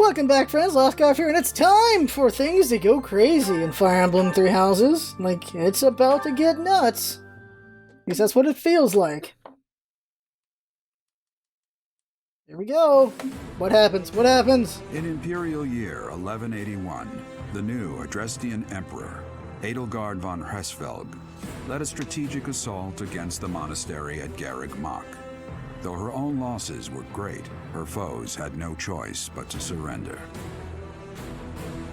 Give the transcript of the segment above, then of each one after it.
Welcome back, friends. LostScarf here, and it's time for things to go crazy in Fire Emblem Three Houses. Like, it's about to get nuts. At least that's what it feels like. Here we go. What happens? What happens? In Imperial Year 1181, the new Adrestian Emperor, Edelgard von Hresvelg, led a strategic assault against the monastery at Garreg Mach. Though her own losses were great, her foes had no choice but to surrender.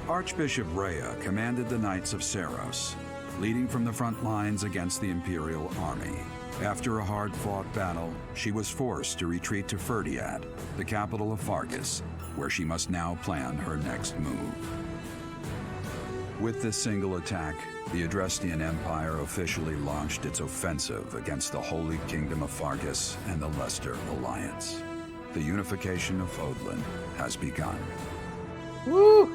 Archbishop Rhea commanded the Knights of Seiros, leading from the front lines against the Imperial army. After a hard-fought battle, she was forced to retreat to Ferdiad, the capital of Fargus, where she must now plan her next move. With this single attack, the Adrestian Empire officially launched its offensive against the Holy Kingdom of Fargus and the Leicester Alliance. The unification of Fodlan has begun. Woo!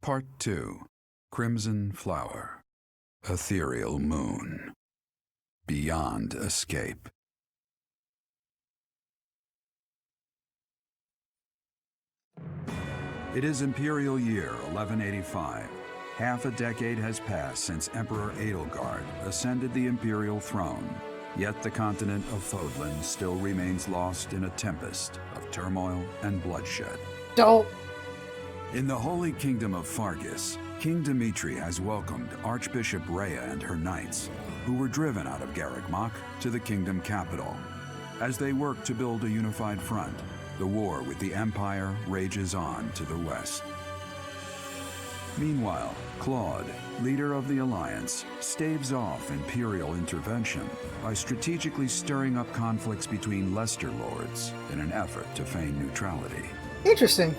Part 2. Crimson Flower. Ethereal Moon. Beyond Escape. It is Imperial Year 1185. Half a decade has passed since Emperor Edelgard ascended the Imperial throne, yet the continent of Fodlan still remains lost in a tempest of turmoil and bloodshed. Don't. In the Holy Kingdom of Fargus, King Dimitri has welcomed Archbishop Rhea and her knights, who were driven out of Garreg Mach to the kingdom capital. As they work to build a unified front, the war with the Empire rages on to the west. Meanwhile, Claude, leader of the Alliance, staves off Imperial intervention by strategically stirring up conflicts between Leicester lords in an effort to feign neutrality. Interesting.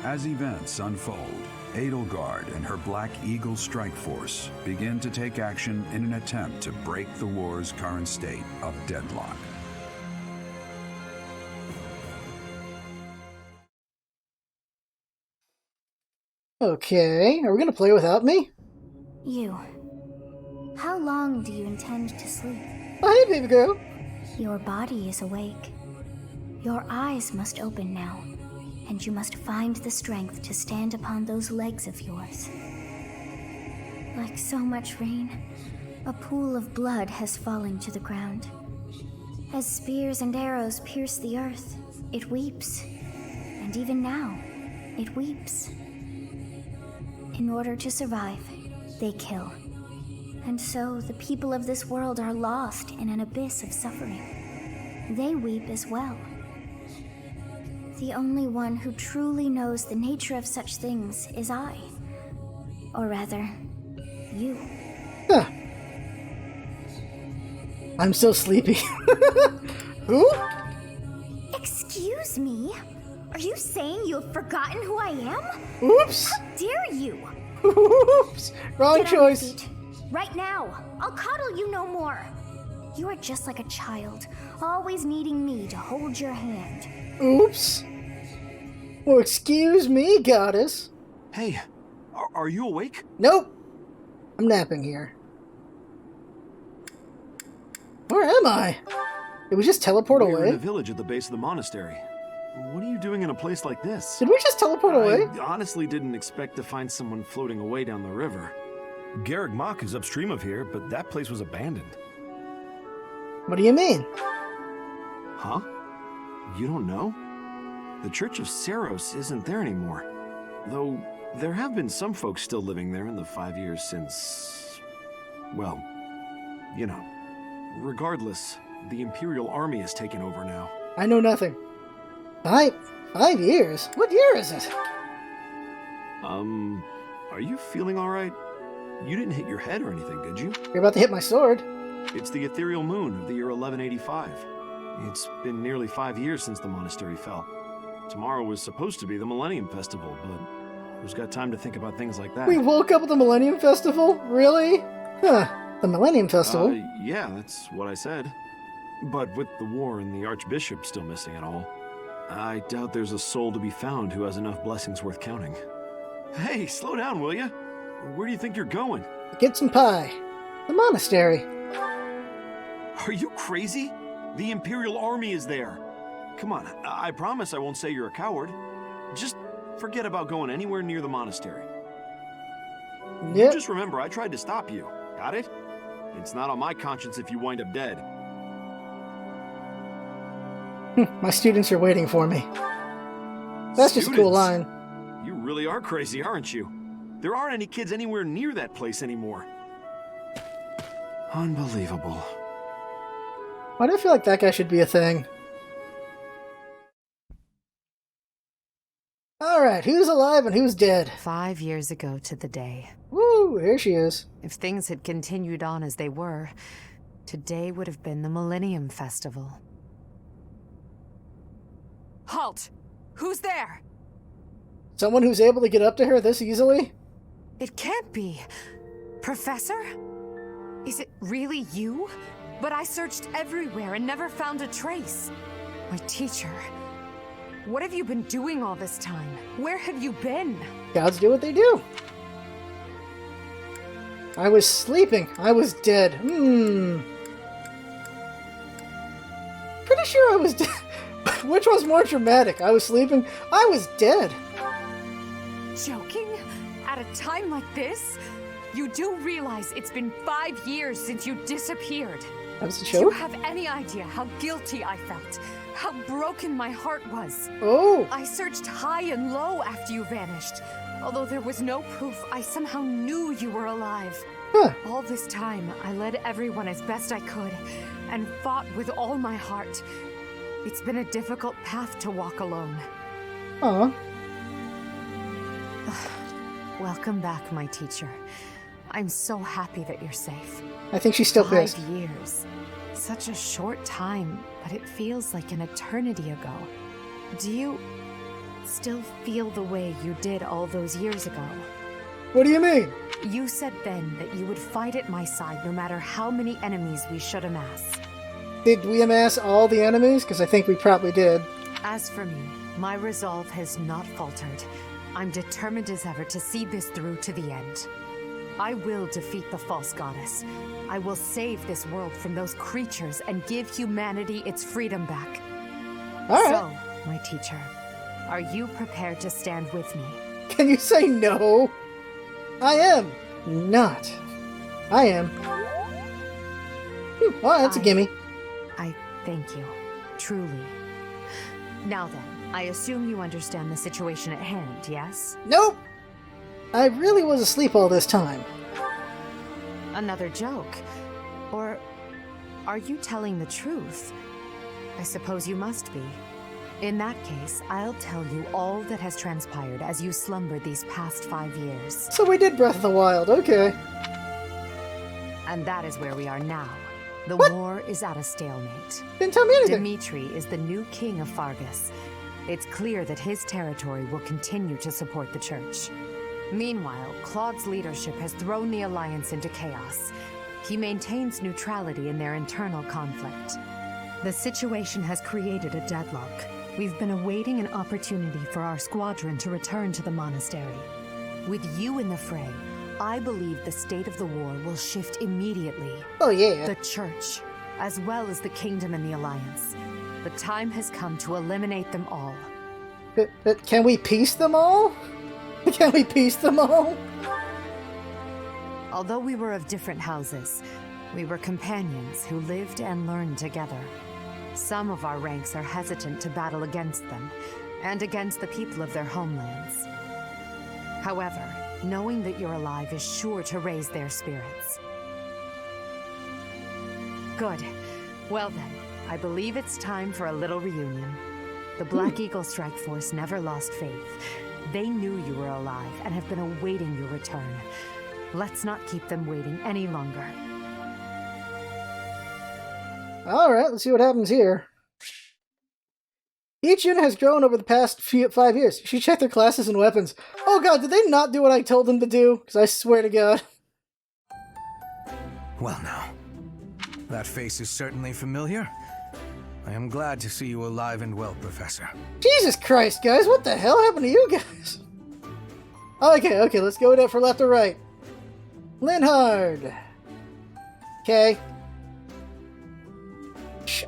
As events unfold, Edelgard and her Black Eagle strike force begin to take action in an attempt to break the war's current state of deadlock. Okay, are we gonna play without me? You. How long do you intend to sleep? Oh, hey, baby girl. Your body is awake. Your eyes must open now, and you must find the strength to stand upon those legs of yours. Like so much rain, a pool of blood has fallen to the ground. As spears and arrows pierce the earth, it weeps. And even now, it weeps. In order to survive, they kill. And so the people of this world are lost in an abyss of suffering. They weep as well. The only one who truly knows the nature of such things is I. Or rather, you. Huh. I'm still sleepy. Who? Excuse me? Are you saying you have forgotten who I am? Oops. How dare you? Oops. Wrong Get choice. on your feet. Right now. I'll coddle you no more. You are just like a child, always needing me to hold your hand. Oops. Well, excuse me, goddess. Hey, are you awake? Nope. I'm napping here. Where am I? Did we just teleport We're away? in a village at the base of the monastery. What are you doing in a place like this? Did we just teleport away? I honestly didn't expect to find someone floating away down the river. Garreg Mach is upstream of here, but that place was abandoned. What do you mean? Huh? You don't know? The Church of Seiros isn't there anymore. Though, there have been some folks still living there in the 5 years since... well, you know. Regardless, the Imperial Army has taken over now. I know nothing. 5 years? What year is it? Are you feeling alright? You didn't hit your head or anything, did you? You're about to hit my sword. It's the ethereal moon of the year 1185. It's been nearly 5 years since the monastery fell. Tomorrow was supposed to be the Millennium Festival, but who's got time to think about things like that? We woke up at the Millennium Festival? Really? Huh. The Millennium Festival? Yeah, that's what I said. But with the war and the Archbishop still missing it all, I doubt there's a soul to be found who has enough blessings worth counting. Hey, slow down, will ya? Where do you think you're going? Get some pie. The monastery. Are you crazy? The Imperial Army is there. Come on, I promise I won't say you're a coward. Just forget about going anywhere near the monastery. Yep. Just remember, I tried to stop you. Got it? It's not on my conscience if you wind up dead. My students are waiting for me. That's just a cool Students? line. You really are crazy, aren't you? There aren't any kids anywhere near that place anymore. Unbelievable. Why do I feel like that guy should be a thing? Alright, who's alive and who's dead? 5 years ago to the day. Woo, here she is. If things had continued on as they were, today would have been the Millennium Festival. Halt! Who's there? Someone who's able to get up to her this easily? It can't be. Professor? Is it really you? But I searched everywhere and never found a trace. My teacher. What have you been doing all this time? Where have you been? Gods do what they do. I was sleeping. I was dead. Pretty sure I was dead. Which was more dramatic? I was sleeping. I was dead. Joking? At a time like this? You do realize it's been 5 years since you disappeared. That was the Do you show? have any idea how guilty I felt? How broken my heart was? Oh. I searched high and low after you vanished. Although there was no proof, I somehow knew you were alive. Huh. All this time, I led everyone as best I could, and fought with all my heart. It's been a difficult path to walk alone. Aw. Welcome back, my teacher. I'm so happy that you're safe. I think she's still 5 pissed. years. Such a short time, but it feels like an eternity ago. Do you still feel the way you did all those years ago? What do you mean? You said then that you would fight at my side no matter how many enemies we should amass. Did we amass all the enemies? Because I think we probably did. As for me, my resolve has not faltered. I'm determined as ever to see this through to the end. I will defeat the false goddess. I will save this world from those creatures and give humanity its freedom back. Alright. So, my teacher, are you prepared to stand with me? Can you say no? I am. Not. I am. Well, that's a gimme. I thank you. Truly. Now then, I assume you understand the situation at hand, yes? Nope. I really was asleep all this time. Another joke? Or are you telling the truth? I suppose you must be. In that case, I'll tell you all that has transpired as you slumbered these past 5 years. So we did Breath of the Wild, okay. And that is where we are now. The What? war is at a stalemate. Didn't tell me anything. Dimitri is the new king of Fargus. It's clear that his territory will continue to support the church. Meanwhile, Claude's leadership has thrown the Alliance into chaos. He maintains neutrality in their internal conflict. The situation has created a deadlock. We've been awaiting an opportunity for our squadron to return to the monastery. With you in the fray, I believe the state of the war will shift immediately. Oh, yeah. The church, as well as the kingdom and the Alliance. The time has come to eliminate them all. But can we piece them all? Can we piece them all? Although we were of different houses, we were companions who lived and learned together. Some of our ranks are hesitant to battle against them, and against the people of their homelands. However, knowing that you're alive is sure to raise their spirits. Good. Well then, I believe it's time for a little reunion. The Black Eagle Strike Force never lost faith. They knew you were alive and have been awaiting your return. Let's not keep them waiting any longer. Alright, let's see what happens here. Each unit has grown over the past 5 years. You should check their classes and weapons. Oh god, did they not do what I told them to do? Because I swear to god. Well now, that face is certainly familiar. I am glad to see you alive and well, Professor. Jesus Christ, guys, what the hell happened to you guys? Okay, let's go with it for left or right. Linhard. Okay.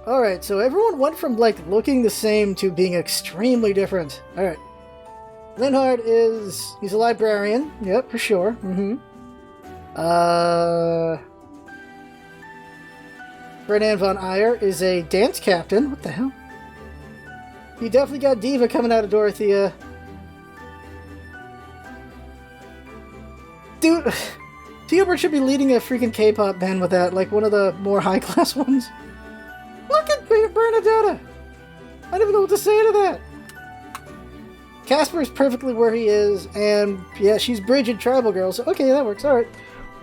Alright, so everyone went from, like, looking the same to being extremely different. Alright. Linhard he's a librarian. Yep, for sure. Ferdinand von Ayer is a dance captain. What the hell? You definitely got Diva coming out of Dorothea. Dude, Theobald should be leading a freaking K-pop band with that, like one of the more high-class ones. Look at Bernadetta! I don't even know what to say to that. Casper is perfectly where he is, and yeah, she's Bridget Tribal Girl, so okay, that works, alright.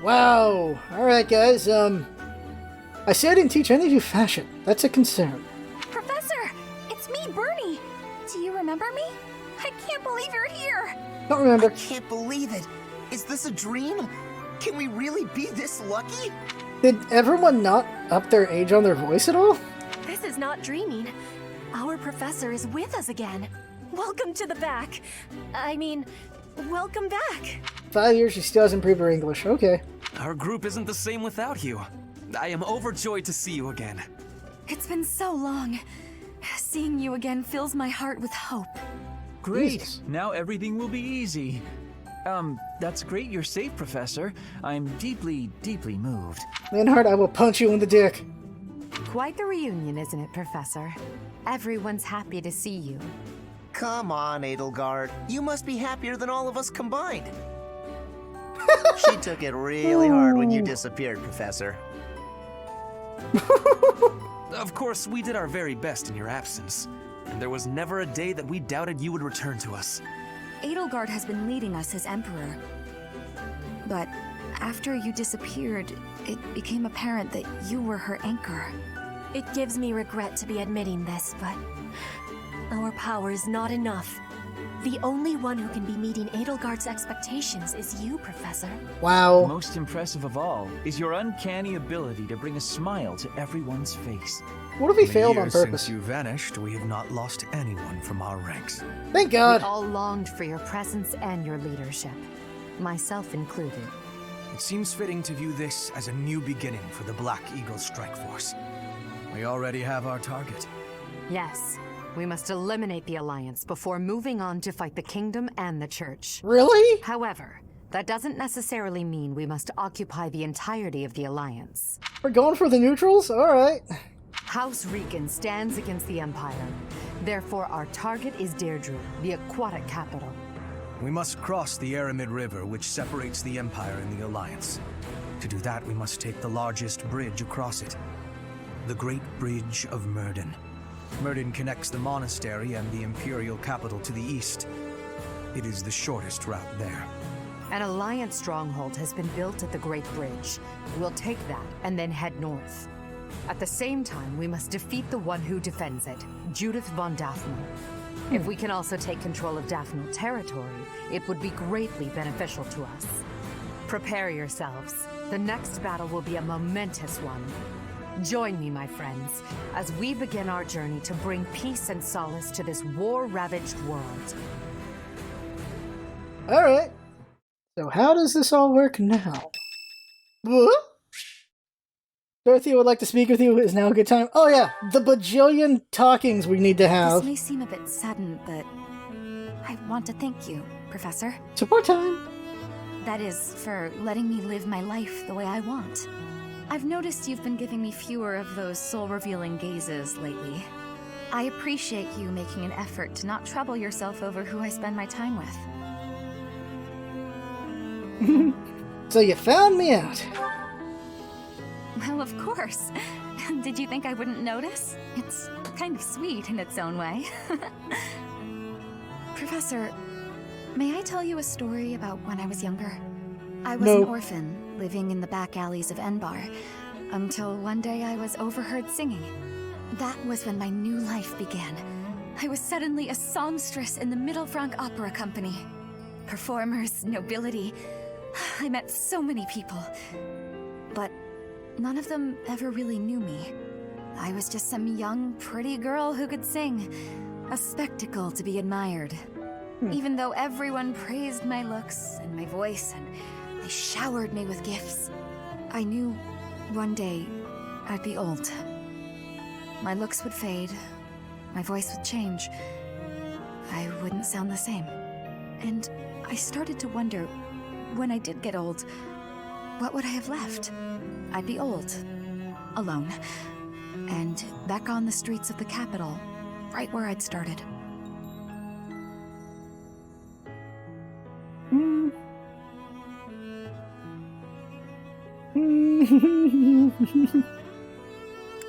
Wow. Alright, guys, I say I didn't teach any of you fashion. That's a concern. Professor! It's me, Bernie! Do you remember me? I can't believe you're here! Don't remember. I can't believe it. Is this a dream? Can we really be this lucky? Did everyone not up their age on their voice at all? This is not dreaming. Our professor is with us again. Welcome to the back. I mean, welcome back. 5 years, she still hasn't improved her English. Okay. Our group isn't the same without you. I am overjoyed to see you again. It's been so long. Seeing you again fills my heart with hope. Great. Jesus. Now everything will be easy. That's great you're safe, Professor. I'm deeply, deeply moved. Linhard, I will punch you in the dick. Quite the reunion, isn't it, Professor? Everyone's happy to see you. Come on, Edelgard. You must be happier than all of us combined. She took it really hard when you disappeared, Professor. Of course, we did our very best in your absence, and there was never a day that we doubted you would return to us. Edelgard has been leading us as Emperor. But after you disappeared, it became apparent that you were her anchor. It gives me regret to be admitting this, but our power is not enough. The only one who can be meeting Edelgard's expectations is you, Professor. Wow. Most impressive of all is your uncanny ability to bring a smile to everyone's face. What if he In the failed on years purpose? Since you vanished, we have not lost anyone from our ranks. Thank We God. all longed for your presence and your leadership, myself included. It seems fitting to view this as a new beginning for the Black Eagle Strike Force. We already have our target. Yes, we must eliminate the Alliance before moving on to fight the Kingdom and the Church. Really? However, that doesn't necessarily mean we must occupy the entirety of the Alliance. We're going for the neutrals? Alright. House Rican stands against the Empire. Therefore, our target is Deirdre, the aquatic capital. We must cross the Aramid River, which separates the Empire and the Alliance. To do that, we must take the largest bridge across it. The Great Bridge of Myrden. Myrden connects the monastery and the Imperial capital to the east. It is the shortest route there. An Alliance stronghold has been built at the Great Bridge. We'll take that and then head north. At the same time, we must defeat the one who defends it, Judith von Daphne. If we can also take control of Daphne territory, it would be greatly beneficial to us. Prepare yourselves. The next battle will be a momentous one. Join me, my friends, as we begin our journey to bring peace and solace to this war-ravaged world. Alright. So how does this all work now? What? Dorothy would like to speak with you. Is now a good time? Oh yeah, the bajillion talkings we need to This have. may seem a bit sudden, but I want to thank you, Professor. Support time. That is, for letting me live my life the way I want. I've noticed you've been giving me fewer of those soul-revealing gazes lately. I appreciate you making an effort to not trouble yourself over who I spend my time with. So you found me out. Well, of course. Did you think I wouldn't notice? It's kind of sweet in its own way. Professor, may I tell you a story about when I was younger? I was No. an orphan, living in the back alleys of Enbar, until one day I was overheard singing. That was when my new life began. I was suddenly a songstress in the Middle Franc Opera Company. Performers, nobility. I met so many people. But none of them ever really knew me. I was just some young, pretty girl who could sing. A spectacle to be admired. Even though everyone praised my looks and my voice and they showered me with gifts, I knew one day I'd be old. My looks would fade. My voice would change. I wouldn't sound the same. And I started to wonder, when I did get old, what would I have left? I'd be old, alone, and back on the streets of the capital, right where I'd started.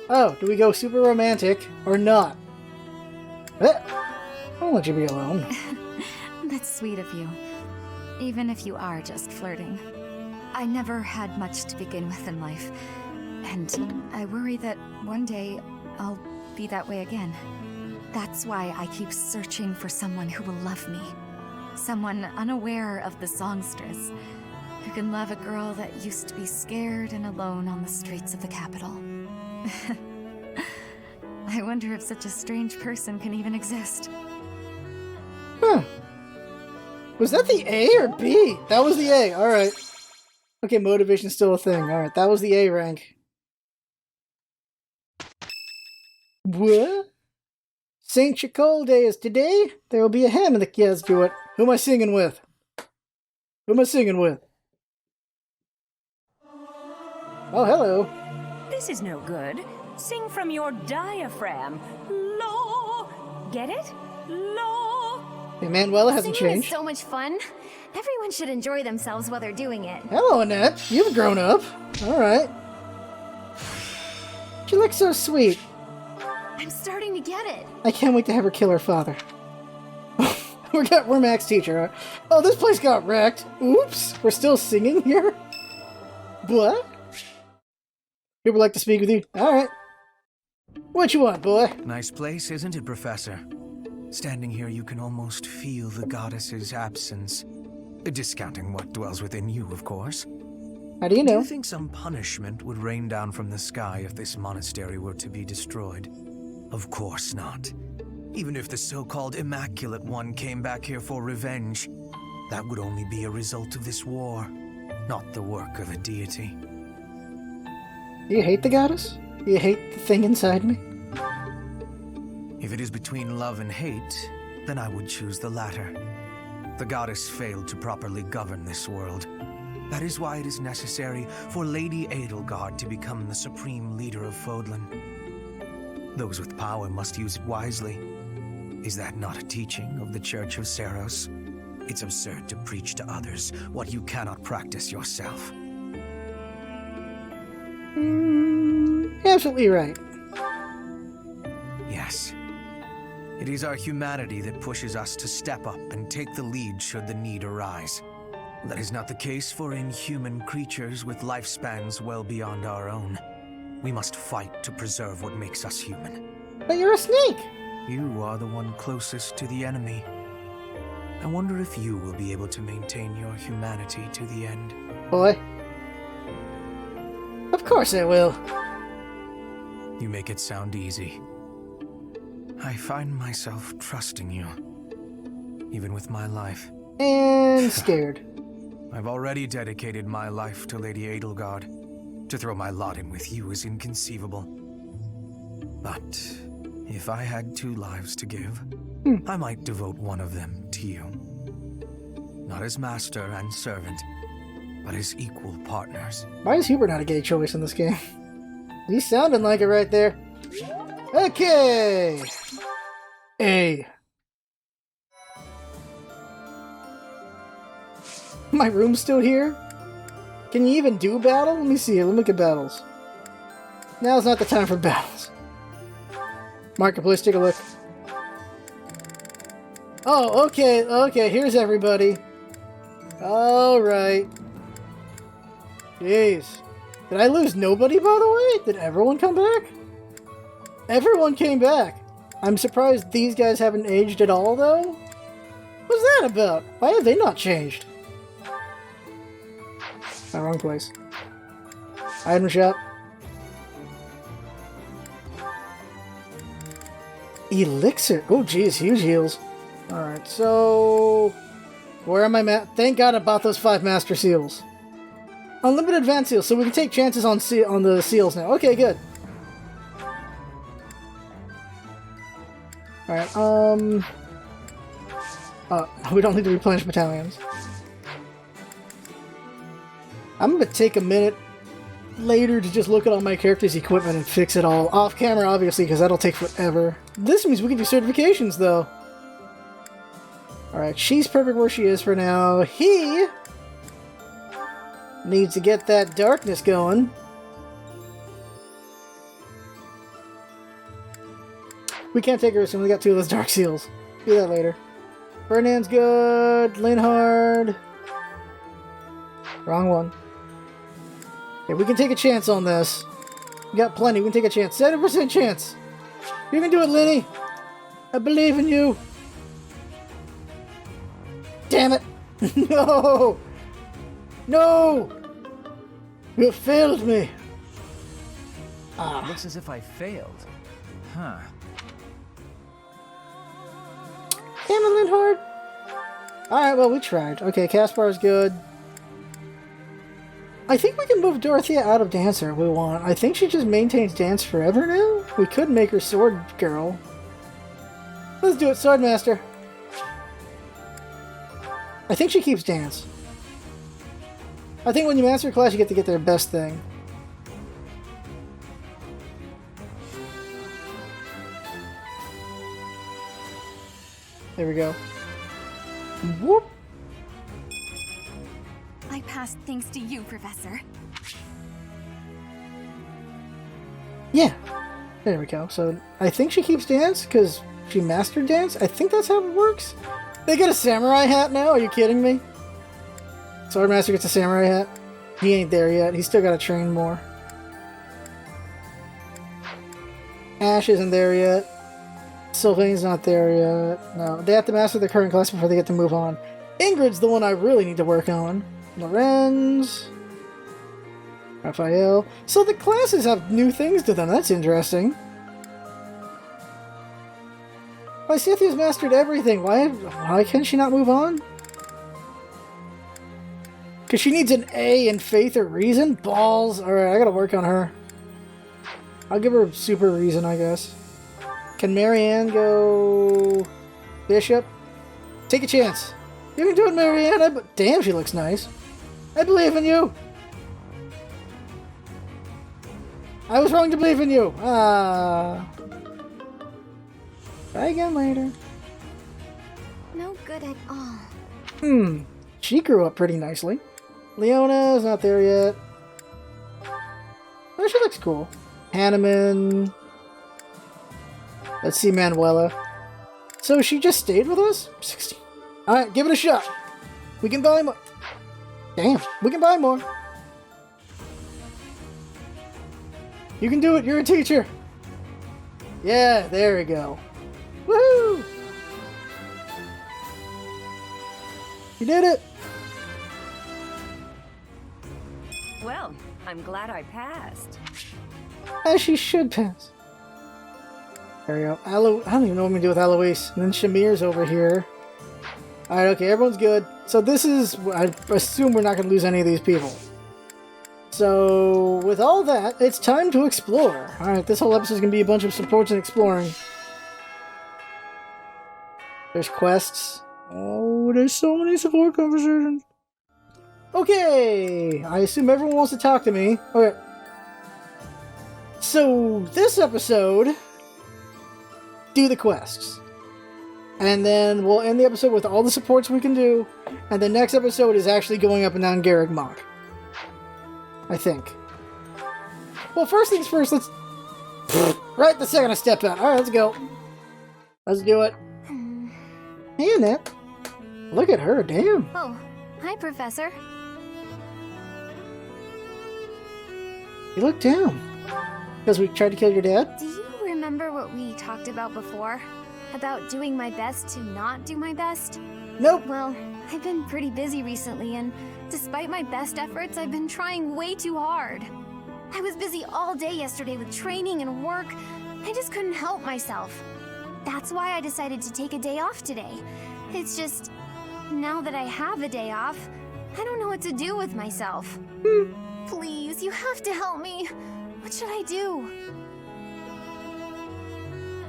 Oh, do we go super romantic or not? I'll let you be alone. That's sweet of you. Even if you are just flirting. I never had much to begin with in life, and I worry that one day I'll be that way again. That's why I keep searching for someone who will love me. Someone unaware of the songstress, who can love a girl that used to be scared and alone on the streets of the capital. I wonder if such a strange person can even exist. Huh. Was that the A or B? That was the A, alright. Okay, motivation's still a thing. Alright, that was the A rank. What? St. Chacol Day is today. There will be a ham in the... Yeah, let's do it. Who am I singing with? Who am I singing with? Oh, hello. This is no good. Sing from your diaphragm. Lo. Get it? Lo. Hey, Manuela hasn't Singing changed. is so much fun. Everyone should enjoy themselves while they're doing it. Hello, Annette. You've grown up. Alright. She looks so sweet. I'm starting to get it. I can't wait to have her kill her father. We're Mac's teacher. Oh, this place got wrecked. Oops. We're still singing here? What? People like to speak with you. Alright. What you want, boy? Nice place, isn't it, Professor? Standing here, you can almost feel the goddess's absence. Discounting what dwells within you, of course. How do you know? Do you think some punishment would rain down from the sky if this monastery were to be destroyed? Of course not. Even if the so-called Immaculate One came back here for revenge, that would only be a result of this war, not the work of a deity. Do you hate the goddess? Do you hate the thing inside me? If it is between love and hate, then I would choose the latter. The goddess failed to properly govern this world. That is why it is necessary for Lady Edelgard to become the supreme leader of Fodlan. Those with power must use it wisely. Is that not a teaching of the Church of Seros? It's absurd to preach to others what you cannot practice yourself. Absolutely right. Yes. It is our humanity that pushes us to step up and take the lead should the need arise. That is not the case for inhuman creatures with lifespans well beyond our own. We must fight to preserve what makes us human. But you're a snake! You are the one closest to the enemy. I wonder if you will be able to maintain your humanity to the end. Boy. Of course I will. You make it sound easy. I find myself trusting you, even with my life. And scared. I've already dedicated my life to Lady Edelgard. To throw my lot in with you is inconceivable. But if I had 2 lives to give, I might devote one of them to you. Not as master and servant, but as equal partners. Why is Hubert not a gay choice in this game? He's sounding like it right there. Okay! A. My room's still here? Can you even do battle? Let me see. Let me look at battles. Now's not the time for battles. Marketplace, take a look. Oh, okay, okay, here's everybody. Alright. Jeez. Did I lose nobody, by the way? Did everyone come back? Everyone came back. I'm surprised these guys haven't aged at all, though. What's that about? Why have they not changed? Oh, wrong place. Item shop. Elixir. Oh, geez, huge heals. Alright, so... Where am I at? Thank God I bought those 5 Master Seals. Unlimited Advanced Seals, so we can take chances on the seals now. Okay, good. Alright, we don't need to replenish battalions. I'm gonna take a minute later to just look at all my characters' equipment and fix it all. Off camera, obviously, because that'll take forever. This means we can do certifications, though. Alright, she's perfect where she is for now. He needs to get that darkness going. We can't take her soon. We got 2 of those dark seals. Do that later. Ferdinand's good. Linhard. Wrong one. Okay, we can take a chance on this. We got plenty. We can take a chance. 70% chance. You can do it, Linny. I believe in you. Damn it. No. No. You failed me. Looks as if I failed. Huh. Damn it, Linhard. Alright, well, we tried. Okay, Caspar's good. I think we can move Dorothea out of Dancer if we want. I think she just maintains Dance forever now. We could make her Sword Girl. Let's do it, Swordmaster. I think she keeps Dance. I think when you master a class, you get to get their best thing. There we go. Whoop! I passed thanks to you, Professor. Yeah. There we go. So, I think she keeps Dance, because she mastered Dance. I think that's how it works. They get a samurai hat now? Are you kidding me? Swordmaster gets a samurai hat? He ain't there yet. He's still got to train more. Ash isn't there yet. Sylvain's not there yet. No, they have to master the current class before they get to move on. Ingrid's the one I really need to work on. Lorenz. Raphael. So the classes have new things to them. That's interesting. Cynthia's mastered everything. Why can she not move on? Because she needs an A in Faith or Reason? Balls. Alright, I gotta work on her. I'll give her Super Reason, I guess. Can Marianne go... Bishop? Take a chance. You can do it, Marianne. Damn, she looks nice. I believe in you. I was wrong to believe in you. Try again later. No good at all. She grew up pretty nicely. Leona's not there yet. Oh, she looks cool. Hanneman. Let's see Manuela. So she just stayed with us? 16. Alright, give it a shot. We can buy more. Damn, we can buy more. You can do it, you're a teacher. Yeah, there we go. Woohoo! You did it! Well, I'm glad I passed. As she should pass. There we go. I don't even know what I'm gonna do with Eloise. And then Shamir's over here. Alright, okay, everyone's good. So this is... I assume we're not gonna lose any of these people. So, with all that, it's time to explore. Alright, this whole episode's gonna be a bunch of supports and exploring. There's quests. Oh, there's so many support conversations. Okay, I assume everyone wants to talk to me. Okay. So, this episode, do the quests. And then we'll end the episode with all the supports we can do. And the next episode is actually going up and down Garrick Mach. I think. Well, first things first, let's... Right the second I step out. Alright, let's go. Let's do it. Hey, Annette. Look at her, damn. Oh, hi, Professor. You look down. Because we tried to kill your dad? Do you remember what we talked about before? About doing my best to not do my best? Nope. Well, I've been pretty busy recently, and despite my best efforts, I've been trying way too hard. I was busy all day yesterday with training and work. I just couldn't help myself. That's why I decided to take a day off today. It's just, now that I have a day off, I don't know what to do with myself. Please, you have to help me. What should I do?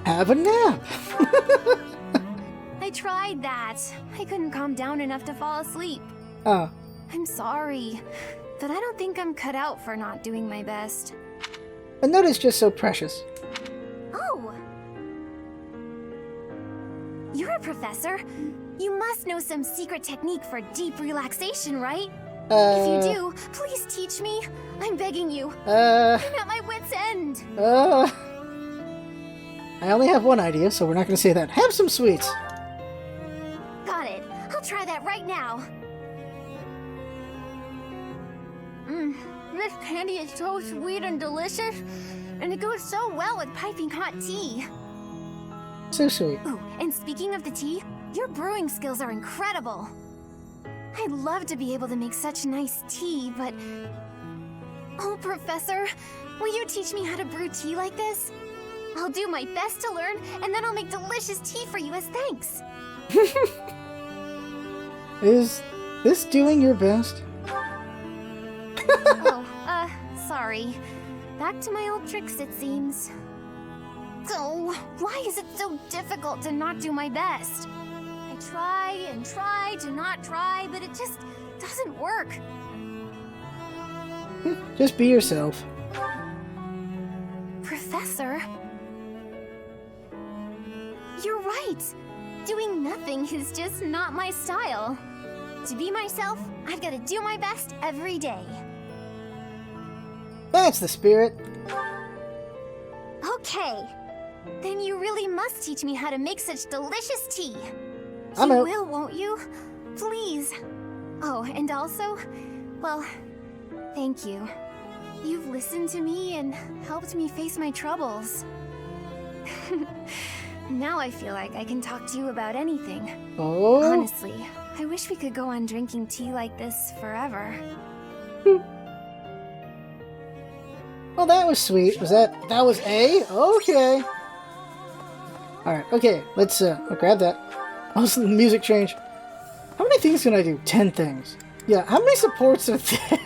Have a nap. I tried that. I couldn't calm down enough to fall asleep. Oh. I'm sorry, but I don't think I'm cut out for not doing my best. A note is just so precious. Oh! You're a professor. You must know some secret technique for deep relaxation, right? If you do, please teach me. I'm begging you. I'm at my wit's end. I only have one idea, so we're not going to say that. Have some sweets. Got it. I'll try that right now. This candy is so sweet and delicious, and it goes so well with piping hot tea. So sweet. Ooh, and speaking of the tea, your brewing skills are incredible. I'd love to be able to make such nice tea, but... Oh, Professor, will you teach me how to brew tea like this? I'll do my best to learn, and then I'll make delicious tea for you as thanks. Is this doing your best? Oh, sorry. Back to my old tricks, it seems. So, why is it so difficult to not do my best? I try and try to not try, but it just doesn't work. Just be yourself. Professor? You're right. Doing nothing is just not my style. To be myself, I've got to do my best every day. That's the spirit. Okay. Then you really must teach me how to make such delicious tea. I'm You out. will, won't you? Please. Oh, and also, well, thank you. You've listened to me and helped me face my troubles. Now I feel like I can talk to you about anything. Oh. Honestly, I wish we could go on drinking tea like this forever. Well, that was sweet. That was A? Okay. Alright, okay. Let's I'll grab that. Oh, so the music change. How many things can I do? 10 things. Yeah, how many supports are there?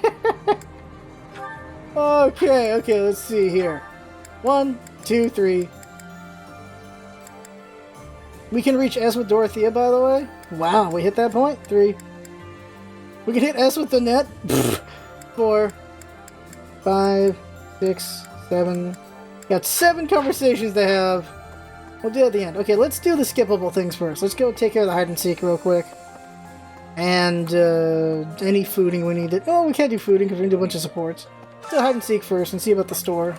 Okay, let's see here. 1, 2, 3. We can reach S with Dorothea, by the way. Wow, we hit that point? 3. We can hit S with the net. 4, 5, 6, 7. Got 7 conversations to have. We'll do it at the end. Okay, let's do the skippable things first. Let's go take care of the hide and seek real quick. And any fooding we need. Oh, we can't do fooding because we're going to do a bunch of supports. Let's do hide and seek first and see about the store.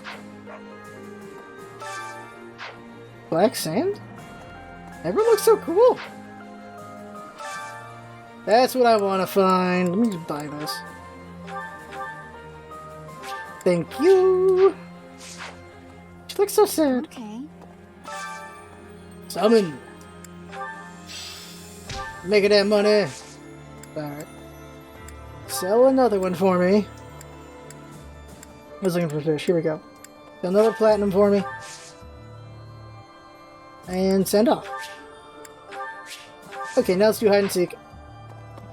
Black sand? Everyone looks so cool. That's what I want to find. Let me just buy this. Thank you. She looks so sad. Okay. Summon. Making that money. Alright. Sell another one for me. I was looking for fish. Here we go. Sell another platinum for me. And send off. Okay, now let's do hide and seek.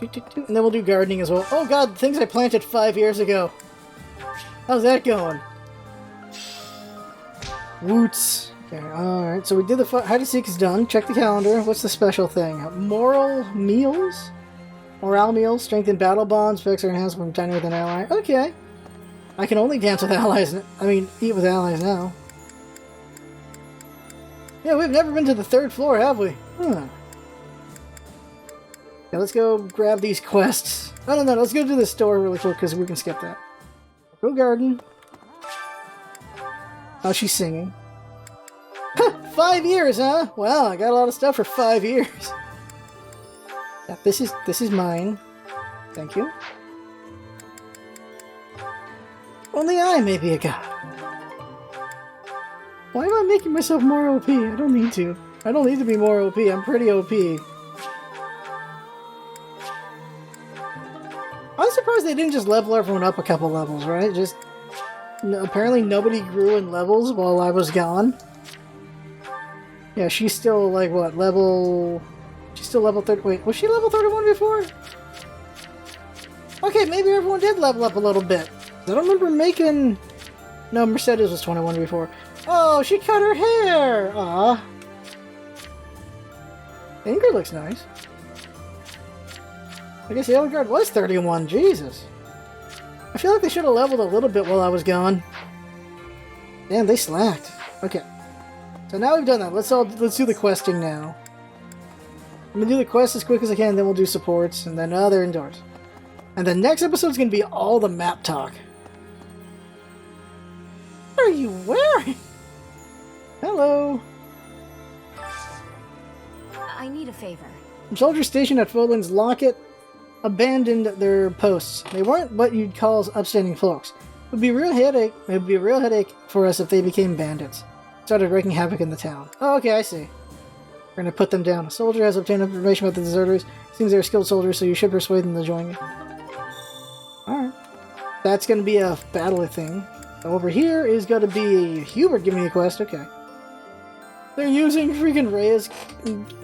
And then we'll do gardening as well. Oh god, things I planted 5 years ago. How's that going? Woots. Okay, alright, so we did the hide and seek is done. Check the calendar. What's the special thing? Moral meals? Morale meals. Strengthen battle bonds. Effects are enhanced when dining with an ally. Okay. I can only dance with allies. Eat with allies now. Yeah, we've never been to the 3rd floor, have we? Huh. Yeah, let's go grab these quests. No, let's go to the store really quick because we can skip that. Go garden. Oh, she's singing. 5 years, huh? Wow, I got a lot of stuff for 5 years. Yeah, this is mine. Thank you. Only I may be a god. Why am I making myself more OP? I don't need to. I don't need to be more OP. I'm pretty OP. I'm surprised they didn't just level everyone up a couple levels, right? Just... apparently nobody grew in levels while I was gone. Yeah, she's still, like, what, level... She's still level 30... Wait, was she level 31 before? Okay, maybe everyone did level up a little bit. I don't remember making... No, Mercedes was 21 before. Oh, she cut her hair! Aw. Ingrid looks nice. I guess the Edelgard was 31, Jesus. I feel like they should have leveled a little bit while I was gone. Damn, they slacked. Okay. So now we've done that. Let's do the questing now. I'm gonna do the quest as quick as I can, then we'll do supports, and then they're indoors. And the next episode's gonna be all the map talk. What are you wearing? Hello. I need a favor. Soldiers stationed at Fodlan's Locket abandoned their posts. They weren't what you'd call upstanding folks. It would be a real headache for us if they became bandits. Started wreaking havoc in the town. Oh, okay, I see. We're gonna put them down. A soldier has obtained information about the deserters. Seems they're skilled soldiers, so you should persuade them to join you. Alright. That's gonna be a battle thing. Over here is gonna be Hubert giving me a quest. Okay. They're using freaking Rhea's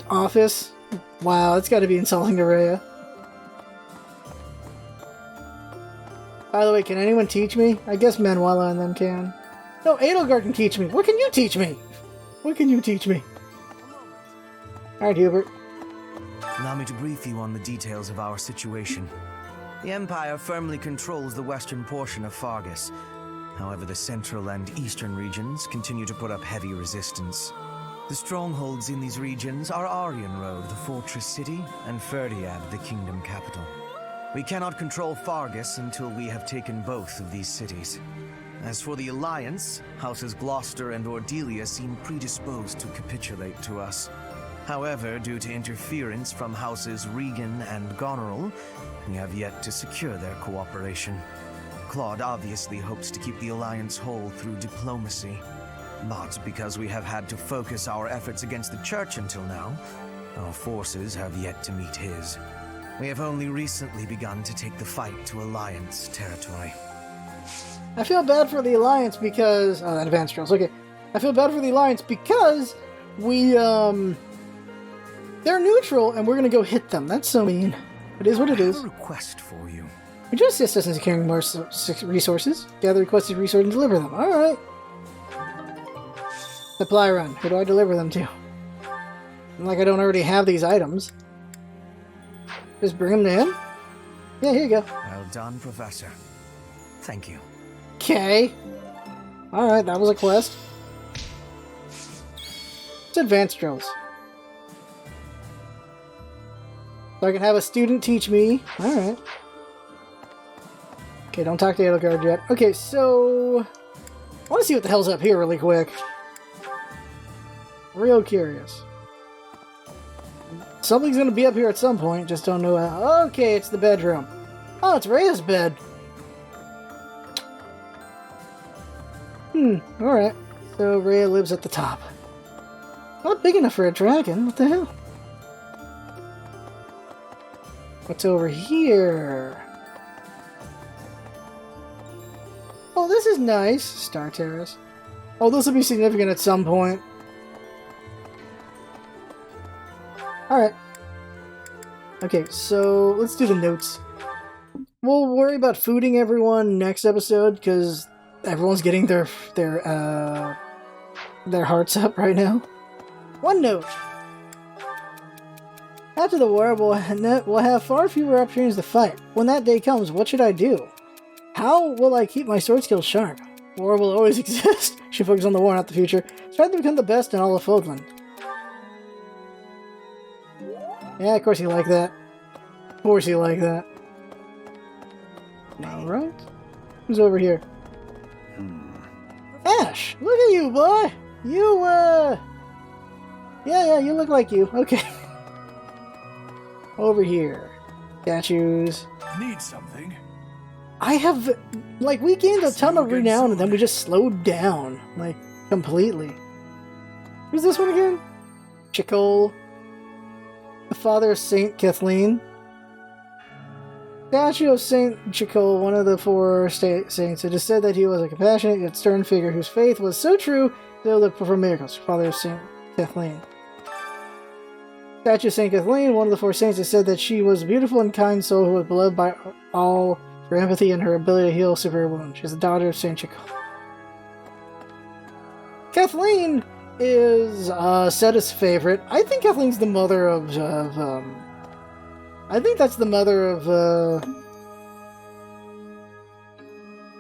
office. Wow, that's gotta be insulting to Rhea. By the way, can anyone teach me? I guess Manuela and them can. No, Edelgard can teach me. What can you teach me? What can you teach me? Alright, Hubert. Allow me to brief you on the details of our situation. The Empire firmly controls the western portion of Fargus. However, the central and eastern regions continue to put up heavy resistance. The strongholds in these regions are Aryan Road, the fortress city, and Ferdiad, the kingdom capital. We cannot control Fargus until we have taken both of these cities. As for the Alliance, Houses Gloucester and Ordelia seem predisposed to capitulate to us. However, due to interference from Houses Regan and Goneril, we have yet to secure their cooperation. Claude obviously hopes to keep the Alliance whole through diplomacy. But because we have had to focus our efforts against the Church until now, our forces have yet to meet his. We have only recently begun to take the fight to Alliance territory. I feel bad for the Alliance because... Oh, advanced drills, okay. I feel bad for the Alliance because we, they're neutral and we're gonna go hit them. That's so mean. It is what it is. I have a request for you. Would you assist us in securing more resources? Gather requested resources and deliver them. Alright. Supply run. Who do I deliver them to? Like I don't already have these items. Just bring them to him? Yeah, here you go. Well done, Professor. Thank you. Okay. Alright, that was a quest. It's advanced drills. So I can have a student teach me. Alright. Okay, don't talk to Edelgard yet. Okay, so... I want to see what the hell's up here really quick. Real curious. Something's gonna be up here at some point, just don't know how. Okay, it's the bedroom. Oh, it's Rhea's bed. Alright. So Rhea lives at the top. Not big enough for a dragon, what the hell? What's over here? Oh, this is nice. Star Terrace. Oh, this will be significant at some point. Alright. Okay, so let's do the notes. We'll worry about fooding everyone next episode, because everyone's getting their hearts up right now. One note. After the war, we'll have far fewer opportunities to fight. When that day comes, what should I do? How will I keep my sword skills sharp? War will always exist. Should focus on the war, not the future. Try to become the best in all of Fodland. Yeah, of course you like that. Of course you like that. Alright. Who's over here? Ash! Look at you, boy! You, Yeah, you look like you. Okay. Over here. Statues. Need something? I have... Like, we gained a ton of renown and then we just slowed down. Like, completely. Who's this one again? Chicole. The father of Saint Kathleen. Statue of Saint Chicole, one of the four saints. It is said that he was a compassionate yet stern figure whose faith was so true they able to perform miracles. Father of Saint Kathleen. Statue of Saint Kathleen, one of the four saints, it said that she was a beautiful and kind soul who was beloved by all for empathy and her ability to heal severe wounds. She is the daughter of Saint Chicole. Kathleen is Seta's favorite. I think Kathleen's the mother of I think that's the mother of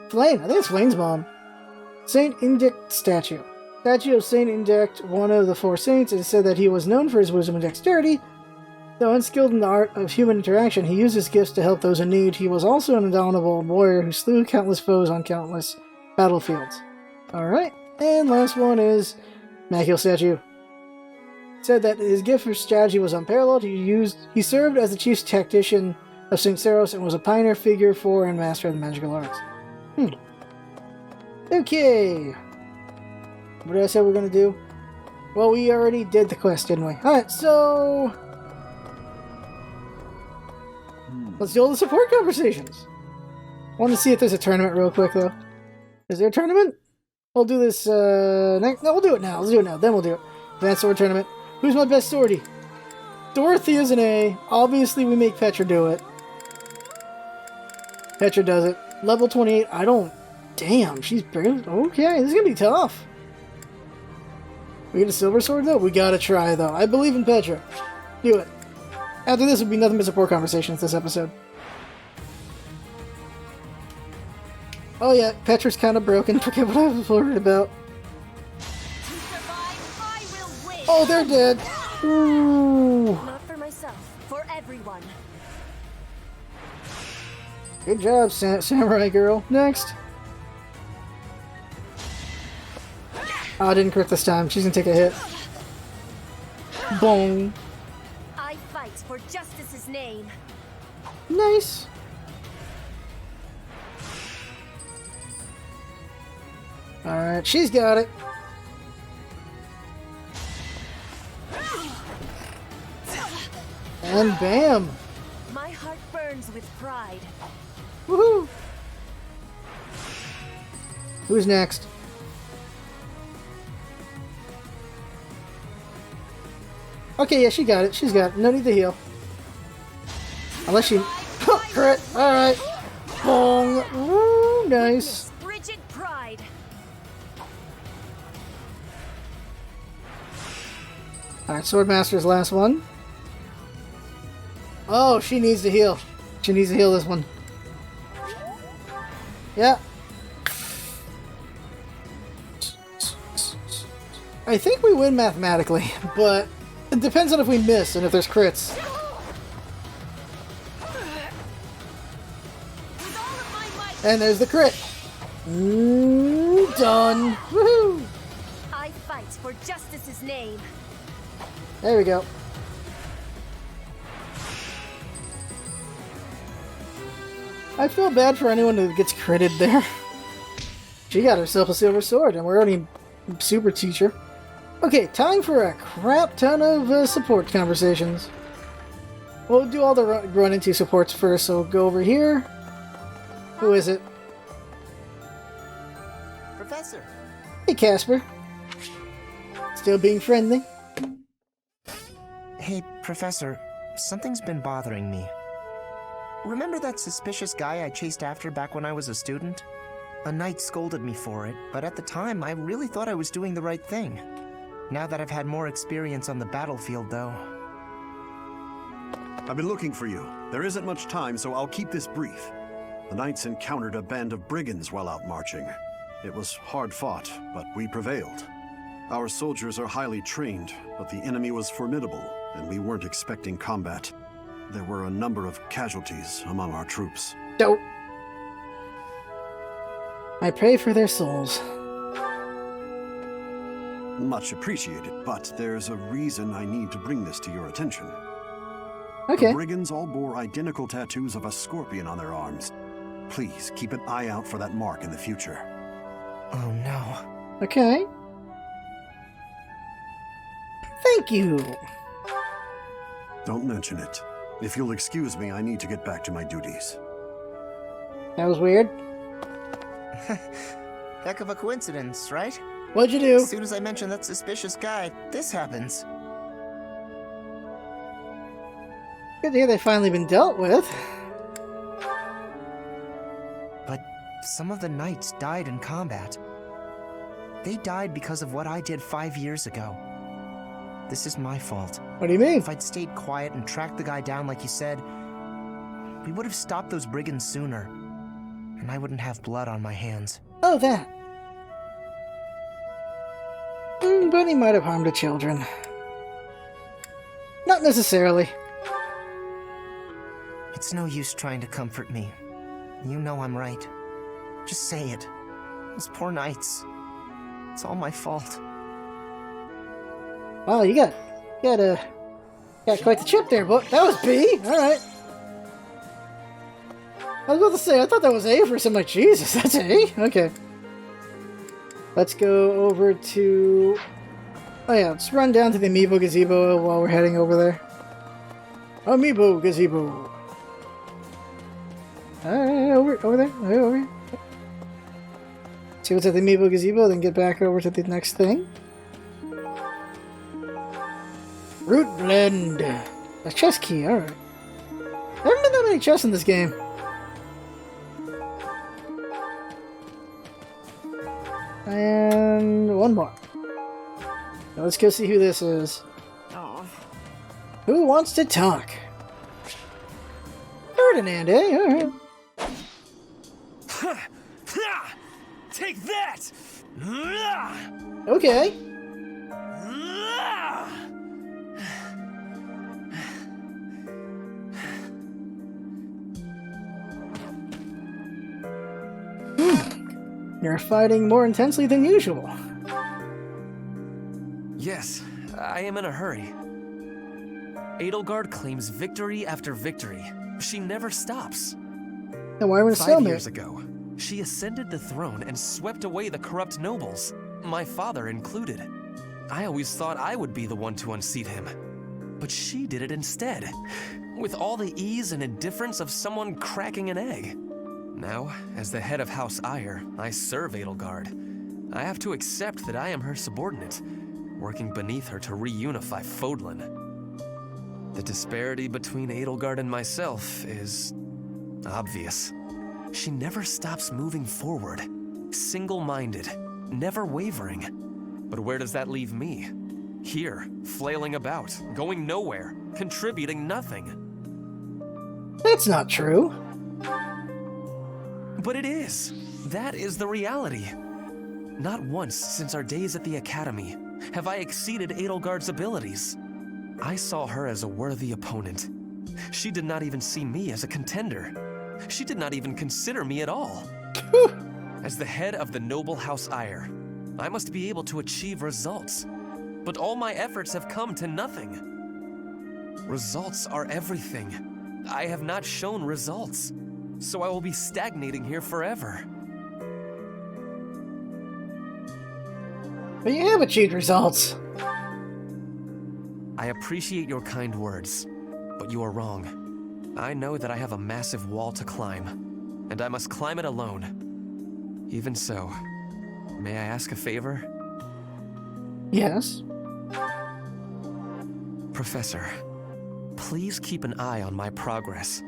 Flame. I think it's Flame's mom. Saint Indict statue. Statue of Saint Indict, one of the 4 saints. It is said that he was known for his wisdom and dexterity. Though unskilled in the art of human interaction, he used his gifts to help those in need. He was also an indomitable warrior who slew countless foes on countless battlefields. Alright, and last one is Macula statue. Said that his gift for strategy was unparalleled. He served as the chief tactician of St. Saros and was a pioneer figure for and master of the magical arts. Okay. What did I say we're gonna do? Well, we already did the quest, didn't we? Alright, so let's do all the support conversations. Want to see if there's a tournament real quick, though. Is there a tournament? We'll do this, next. No, we'll do it now. Let's do it now. Then we'll do it. Advanced Sword Tournament. Who's my best swordie? Dorothy is an A. Obviously, we make Petra do it. Petra does it. Level 28. I don't... Damn, she's barely... Okay, this is gonna be tough. We get a silver sword, though? We gotta try, though. I believe in Petra. Do it. After this, will be nothing but support conversations this episode. Oh yeah, Petra's kind of broken. Forget what I was worried about. Oh, they're dead. Ooh. Not for myself, for everyone. Good job, Samurai Girl. Next. Oh, I didn't crit this time. She's gonna take a hit. Boom. I fight for justice's name. Nice. Alright, she's got it. And bam! My heart burns with pride. Woohoo! Who's next? Okay, yeah, she got it. She's got it. No need to heal. Unless she... Crit! Alright. Bong! Woo! Nice. Frigid pride. Alright, Swordmaster's last one. Oh, she needs to heal. She needs to heal this one. Yeah. I think we win mathematically, but it depends on if we miss and if there's crits. And there's the crit. Done. Woohoo! I fight for justice's name. There we go. I feel bad for anyone who gets critted there. She got herself a silver sword, and we're already super teacher. Okay, time for a crap ton of support conversations. We'll do all the run into supports first, so we'll go over here. Who is it? Professor. Hey, Casper. Still being friendly? Hey, Professor. Something's been bothering me. Remember that suspicious guy I chased after back when I was a student? A knight scolded me for it, but at the time I really thought I was doing the right thing. Now that I've had more experience on the battlefield, though... I've been looking for you. There isn't much time, so I'll keep this brief. The knights encountered a band of brigands while out marching. It was hard fought, but we prevailed. Our soldiers are highly trained, but the enemy was formidable, and we weren't expecting combat. There were a number of casualties among our troops. Dope. I pray for their souls. Much appreciated, but there's a reason I need to bring this to your attention. Okay. The brigands all bore identical tattoos of a scorpion on their arms. Please keep an eye out for that mark in the future. Oh no. Okay. Thank you. Don't mention it. If you'll excuse me, I need to get back to my duties. That was weird. Heck of a coincidence, right? What'd you do? As soon as I mention that suspicious guy, this happens. Good to hear they've finally been dealt with. But some of the knights died in combat. They died because of what I did 5 years ago. This is my fault. What do you mean? If I'd stayed quiet and tracked the guy down like you said, we would have stopped those brigands sooner. And I wouldn't have blood on my hands. Oh, that. But he might have harmed the children. Not necessarily. It's no use trying to comfort me. You know I'm right. Just say it. Those poor knights. It's all my fault. Wow, you got quite the chip there, but that was B. All right. I was about to say, I thought that was A for some. Like, Jesus, that's A. Okay. Let's go over to. Oh yeah, let's run down to the Amiibo Gazebo while we're heading over there. Amiibo Gazebo. Over there. Over here. See what's at the Amiibo Gazebo, then get back over to the next thing. Root Blend. A chest key, alright. There haven't been that many chests in this game. And one more. Now let's go see who this is. Oh. Who wants to talk? Ferdinand, eh? Alright. Take that! Okay. You're fighting more intensely than usual. Yes, I am in a hurry. Edelgard claims victory after victory. She never stops. And why are we in 5 years ago, she ascended the throne and swept away the corrupt nobles, my father included. I always thought I would be the one to unseat him. But she did it instead, with all the ease and indifference of someone cracking an egg. Now, as the head of House Eyre, I serve Edelgard. I have to accept that I am her subordinate, working beneath her to reunify Fodlan. The disparity between Edelgard and myself is obvious. She never stops moving forward, single-minded, never wavering. But where does that leave me? Here, flailing about, going nowhere, contributing nothing. That's not true. But it is. That is the reality. Not once since our days at the Academy have I exceeded Edelgard's abilities. I saw her as a worthy opponent. She did not even see me as a contender. She did not even consider me at all. As the head of the noble House Eyre, I must be able to achieve results. But all my efforts have come to nothing. Results are everything. I have not shown results, so I will be stagnating here forever. But you have achieved results. I appreciate your kind words, but you are wrong. I know that I have a massive wall to climb, and I must climb it alone. Even so, may I ask a favor? Yes. Professor, please keep an eye on my progress.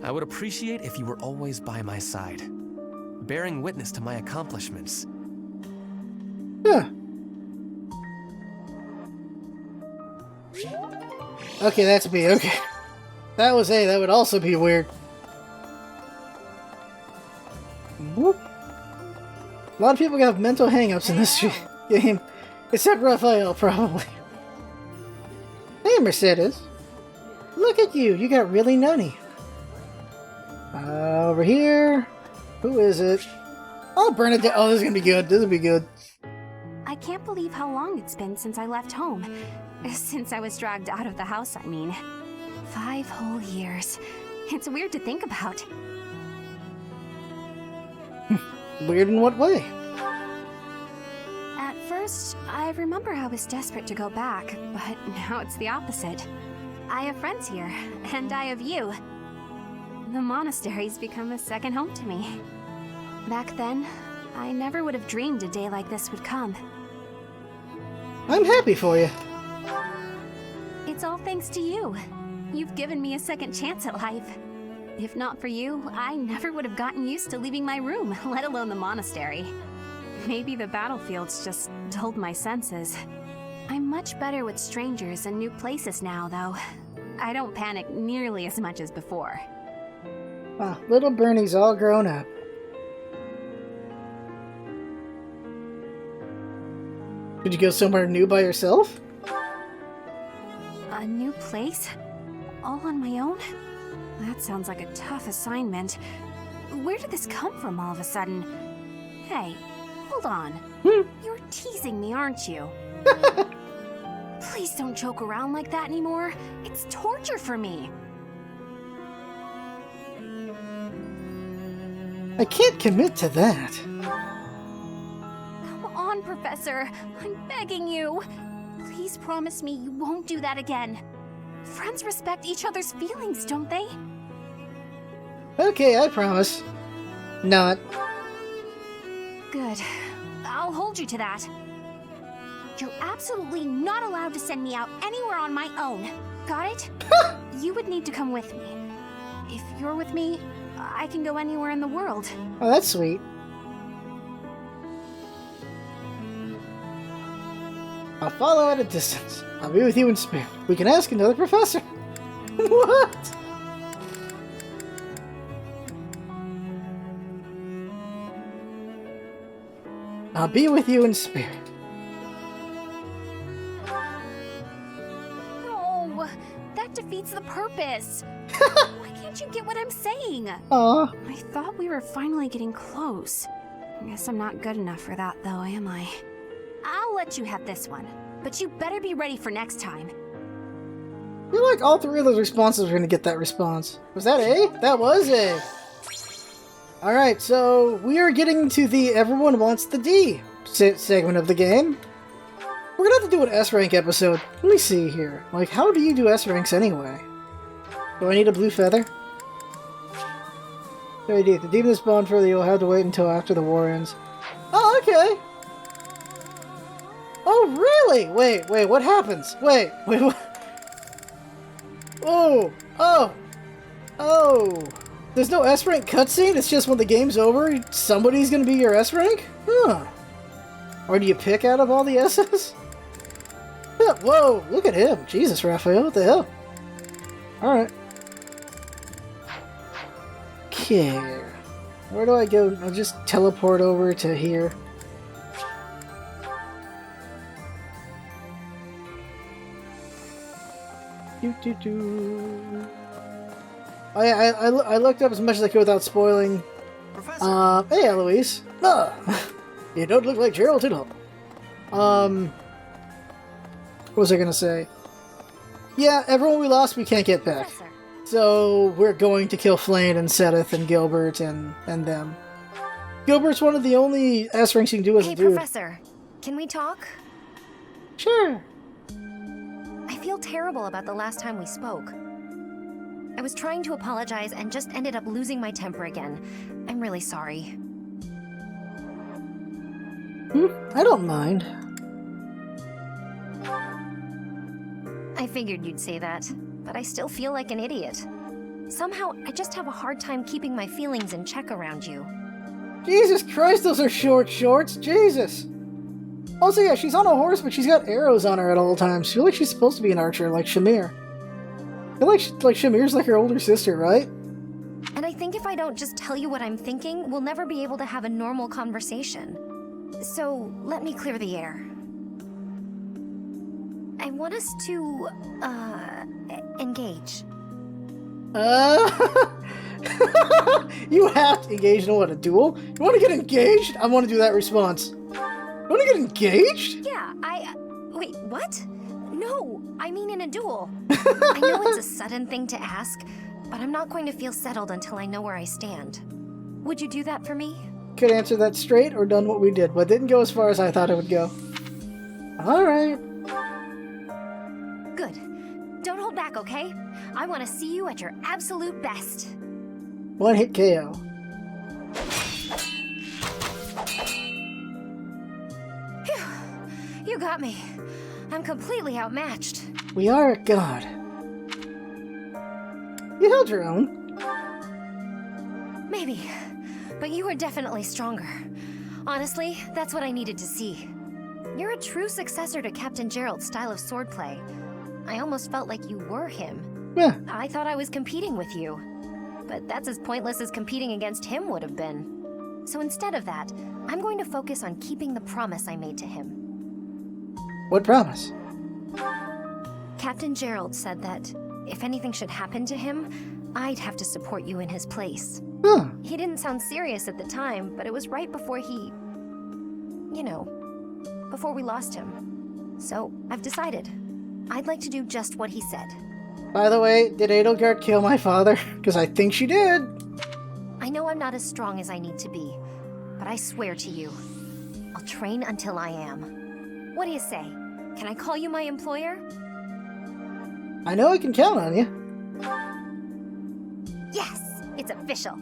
I would appreciate if you were always by my side, bearing witness to my accomplishments. Yeah. Okay, that's B. Okay. That was A. That would also be weird. Whoop. A lot of people have mental hang-ups in this game. Except Raphael, probably. Hey, Mercedes. Look at you. You got really nutty. Over here. Who is it? Oh, Bernadette. Oh, this is gonna be good. This will be good. I can't believe how long it's been since I left home. Since I was dragged out of the house, I mean. 5 whole years. It's weird to think about. Weird in what way? At first, I remember I was desperate to go back, but now it's the opposite. I have friends here, and I have you. The monastery's become a second home to me. Back then, I never would have dreamed a day like this would come. I'm happy for you. It's all thanks to you. You've given me a second chance at life. If not for you, I never would have gotten used to leaving my room, let alone the monastery. Maybe the battlefield's just dulled my senses. I'm much better with strangers and new places now, though. I don't panic nearly as much as before. Ah, little Bernie's all grown up. Did you go somewhere new by yourself? A new place? All on my own? That sounds like a tough assignment. Where did this come from all of a sudden? Hey, hold on. You're teasing me, aren't you? Please don't joke around like that anymore. It's torture for me. I can't commit to that. Come on, Professor. I'm begging you. Please promise me you won't do that again. Friends respect each other's feelings, don't they? Okay, I promise. Not. Good. I'll hold you to that. You're absolutely not allowed to send me out anywhere on my own. Got it? You would need to come with me. If you're with me, I can go anywhere in the world. Oh, that's sweet. I'll follow at a distance. I'll be with you in spirit. We can ask another professor. What? I'll be with you in spirit. No, that defeats the purpose. Why can't you get what I'm saying? Aw. I thought we were finally getting close. I guess I'm not good enough for that, though, am I? I'll let you have this one, but you better be ready for next time. I feel like all three of those responses were going to get that response. Was that A? That was A. Alright, so we are getting to the Everyone Wants the D segment of the game. We're going to have to do an S-rank episode. Let me see here. Like, how do you do S-ranks anyway? Do I need a blue feather? Good idea. To deepen this bond further, you'll have to wait until after the war ends. Oh, okay. Oh, really? Wait, what happens? Wait, what? Oh! There's no S-rank cutscene? It's just when the game's over, somebody's gonna be your S-rank? Huh. Or do you pick out of all the S's? Yeah, whoa, look at him. Jesus, Raphael, what the hell? Alright. Okay. Where do I go? I'll just teleport over to here. Oh yeah, I looked up as much as I could without spoiling. Professor. Hey Eloise. You don't look like Gerald at all. What was I gonna say? Yeah, everyone we lost we can't get back. Professor. So we're going to kill Flane and Seth and Gilbert and them. Gilbert's one of the only S-ranks you can do as a dude. Hey, Professor. Can we talk? Sure. I feel terrible about the last time we spoke. I was trying to apologize and just ended up losing my temper again. I'm really sorry. I don't mind. I figured you'd say that, but I still feel like an idiot. Somehow, I just have a hard time keeping my feelings in check around you. Jesus Christ, those are short shorts! Jesus! Also, yeah, she's on a horse, but she's got arrows on her at all times. I feel like she's supposed to be an archer, like Shamir. I feel like Shamir's like her older sister, right? And I think if I don't just tell you what I'm thinking, we'll never be able to have a normal conversation. So, let me clear the air. I want us to, engage. You have to engage in what, a duel? You want to get engaged? I want to do that response. You want to get engaged? Yeah, wait, what? No, I mean in a duel. I know it's a sudden thing to ask, but I'm not going to feel settled until I know where I stand. Would you do that for me? Could answer that straight or done what we did, but didn't go as far as I thought it would go. Alright. Good. Don't hold back, okay? I want to see you at your absolute best. One hit KO. Phew. You got me. I'm completely outmatched. We are a god. You held your own. Maybe, but you are definitely stronger. Honestly, that's what I needed to see. You're a true successor to Captain Gerald's style of swordplay. I almost felt like you were him. Yeah. I thought I was competing with you. But that's as pointless as competing against him would have been. So instead of that, I'm going to focus on keeping the promise I made to him. What promise? Captain Gerald said that if anything should happen to him, I'd have to support you in his place. Huh. He didn't sound serious at the time, but it was right before he... you know, before we lost him. So, I've decided. I'd like to do just what he said. By the way, did Edelgard kill my father? Because I think she did. I know I'm not as strong as I need to be, but I swear to you, I'll train until I am. What do you say? Can I call you my employer? I know I can count on you. Yes, it's official.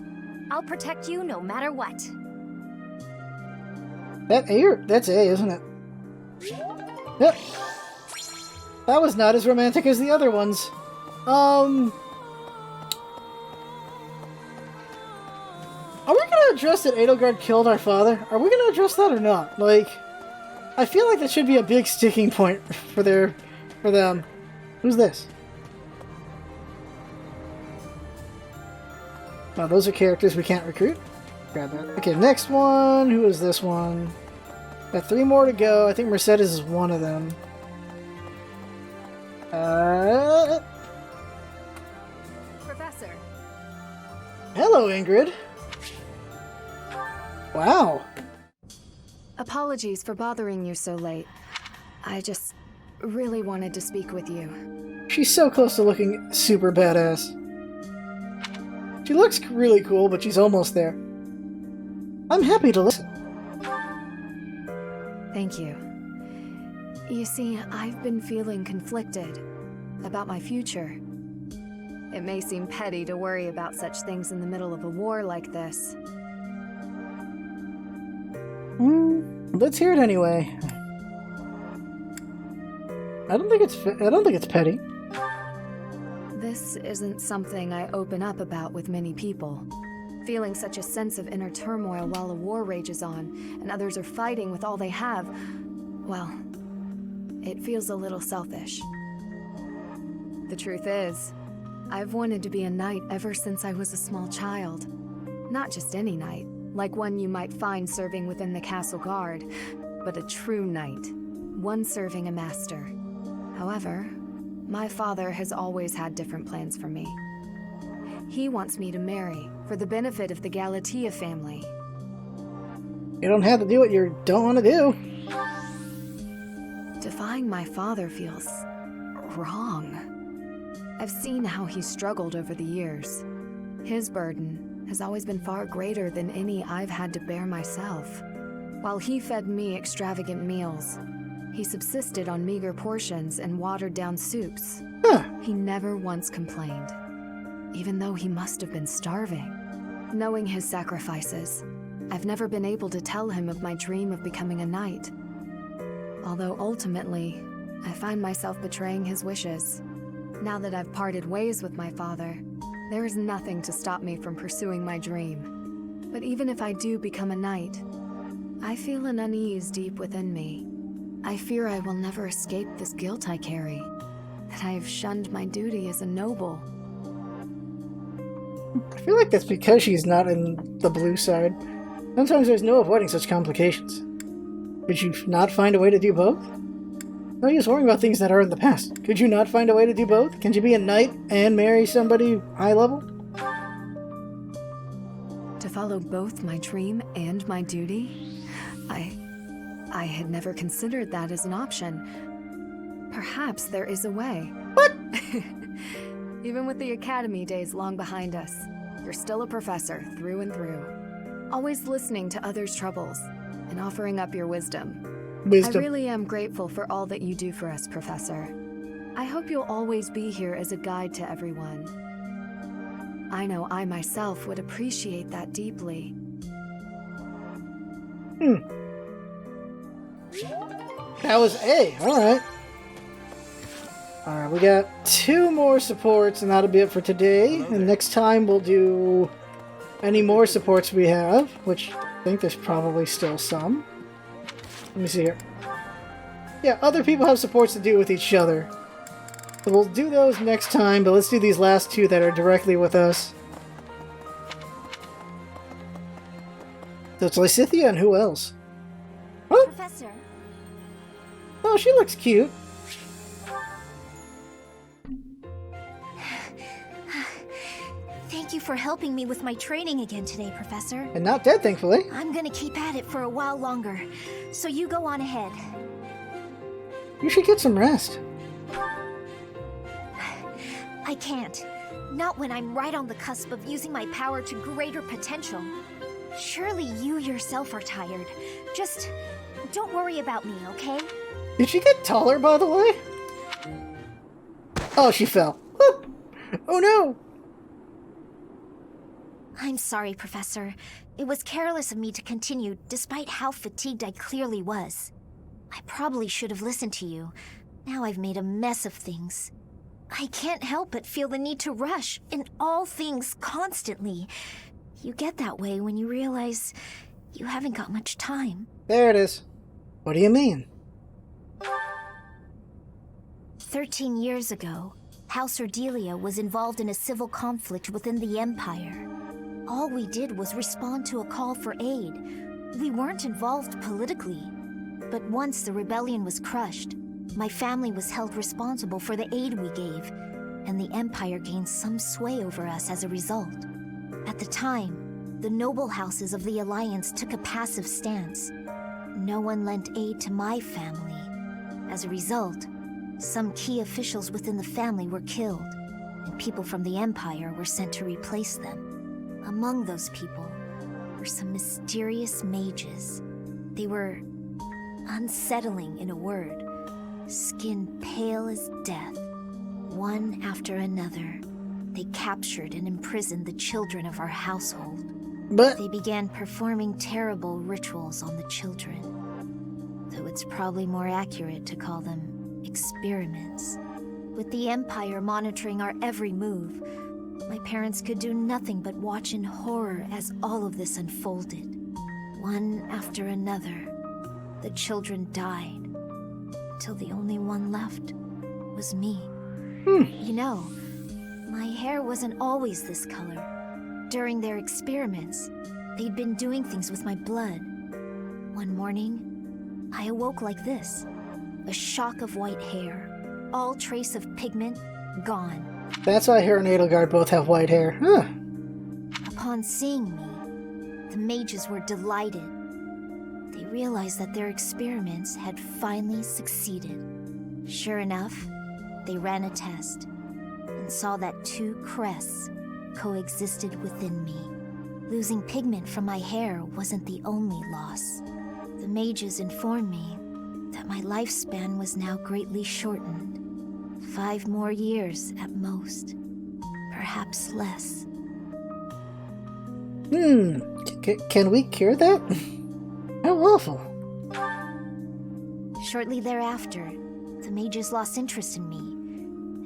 I'll protect you no matter what. That's A, isn't it? Yep. That was not as romantic as the other ones. Are we gonna address that Edelgard killed our father? Are we gonna address that or not? Like, I feel like that should be a big sticking point for them. Who's this? Oh, those are characters we can't recruit. Grab that. Okay, next one. Who is this one? Got 3 more to go. I think Mercedes is one of them. Professor. Hello, Ingrid. Wow. Apologies for bothering you so late. I just really wanted to speak with you. She's so close to looking super badass. She looks really cool, but she's almost there. I'm happy to listen. Thank you. You see, I've been feeling conflicted about my future. It may seem petty to worry about such things in the middle of a war like this. Let's hear it anyway. I don't think it's petty. This isn't something I open up about with many people. Feeling such a sense of inner turmoil while a war rages on, and others are fighting with all they have, well, it feels a little selfish. The truth is, I've wanted to be a knight ever since I was a small child. Not just any knight, like one you might find serving within the castle guard, but a true knight, one serving a master. However, my father has always had different plans for me. He wants me to marry for the benefit of the Galatea family. You don't have to do what you don't want to do. Defying my father feels wrong. I've seen how he's struggled over the years. His burden has always been far greater than any I've had to bear myself. While he fed me extravagant meals, he subsisted on meager portions and watered-down soups. He never once complained, even though he must have been starving. Knowing his sacrifices, I've never been able to tell him of my dream of becoming a knight. Although ultimately, I find myself betraying his wishes. Now that I've parted ways with my father, there is nothing to stop me from pursuing my dream. But even if I do become a knight, I feel an unease deep within me. I fear I will never escape this guilt I carry, that I have shunned my duty as a noble. I feel like that's because she's not in the blue side. Sometimes there's no avoiding such complications. Could you not find a way to do both? No use worrying about things that are in the past. Could you not find a way to do both? Can you be a knight and marry somebody high level? To follow both my dream and my duty? I had never considered that as an option. Perhaps there is a way. What? Even with the academy days long behind us, you're still a professor through and through. Always listening to others' troubles and offering up your wisdom. I really am grateful for all that you do for us, Professor. I hope you'll always be here as a guide to everyone. I know I myself would appreciate that deeply. That was A. Alright. Alright, we got 2 more supports, and that'll be it for today. And next time we'll do any more supports we have, which I think there's probably still some. Let me see here. Yeah, other people have supports to do with each other. So we'll do those next time, but let's do these last two that are directly with us. So it's Lysithia and who else? Oh! Professor. Oh, she looks cute. Thank you for helping me with my training again today, Professor. And not dead, thankfully. I'm gonna keep at it for a while longer, so you go on ahead. You should get some rest. I can't. Not when I'm right on the cusp of using my power to greater potential. Surely you yourself are tired. Just don't worry about me, okay? Did she get taller, by the way? Oh, she fell. Oh no! I'm sorry, Professor. It was careless of me to continue, despite how fatigued I clearly was. I probably should have listened to you. Now I've made a mess of things. I can't help but feel the need to rush in all things constantly. You get that way when you realize you haven't got much time. There it is. What do you mean? 13 years ago, House Ordelia was involved in a civil conflict within the Empire. All we did was respond to a call for aid. We weren't involved politically. But once the rebellion was crushed, my family was held responsible for the aid we gave, and the Empire gained some sway over us as a result. At the time, the noble houses of the Alliance took a passive stance. No one lent aid to my family. As a result, some key officials within the family were killed, and people from the Empire were sent to replace them. Among those people were some mysterious mages. They were unsettling, in a word. Skin pale as death. One after another, they captured and imprisoned the children of our household. But they began performing terrible rituals on the children. Though it's probably more accurate to call them experiments. With the Empire monitoring our every move, my parents could do nothing but watch in horror as all of this unfolded. One after another, the children died, till the only one left was me. You know, my hair wasn't always this color. During their experiments, they'd been doing things with my blood. One morning, I awoke like this. A shock of white hair. All trace of pigment gone. That's why her and Edelgard both have white hair. Huh. Upon seeing me, the mages were delighted. They realized that their experiments had finally succeeded. Sure enough, they ran a test and saw that two crests coexisted within me. Losing pigment from my hair wasn't the only loss. The mages informed me that my lifespan was now greatly shortened. 5 more years at most. Perhaps less. Can we cure that? How awful. Shortly thereafter, the mages lost interest in me,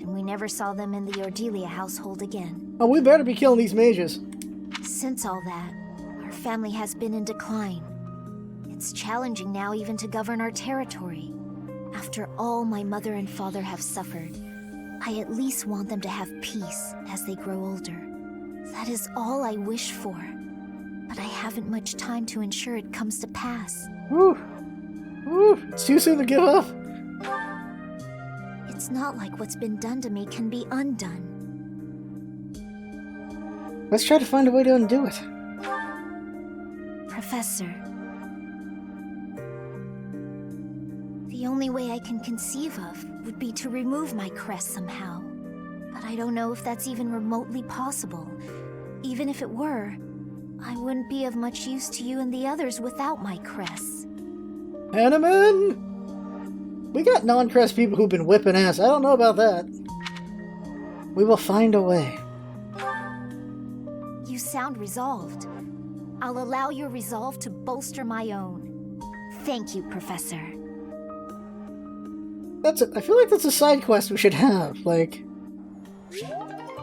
and we never saw them in the Ordelia household again. Oh, we better be killing these mages. Since all that, our family has been in decline. It's challenging now even to govern our territory. After all my mother and father have suffered, I at least want them to have peace as they grow older. That is all I wish for. But I haven't much time to ensure it comes to pass. Woo. It's too soon to give up. It's not like what's been done to me can be undone. Let's try to find a way to undo it. Professor. The only way I can conceive of would be to remove my crest somehow. But I don't know if that's even remotely possible. Even if it were, I wouldn't be of much use to you and the others without my crests. Hanneman! We got non-crest people who've been whipping ass. I don't know about that. We will find a way. You sound resolved. I'll allow your resolve to bolster my own. Thank you, Professor. I feel like that's a side quest we should have. Like,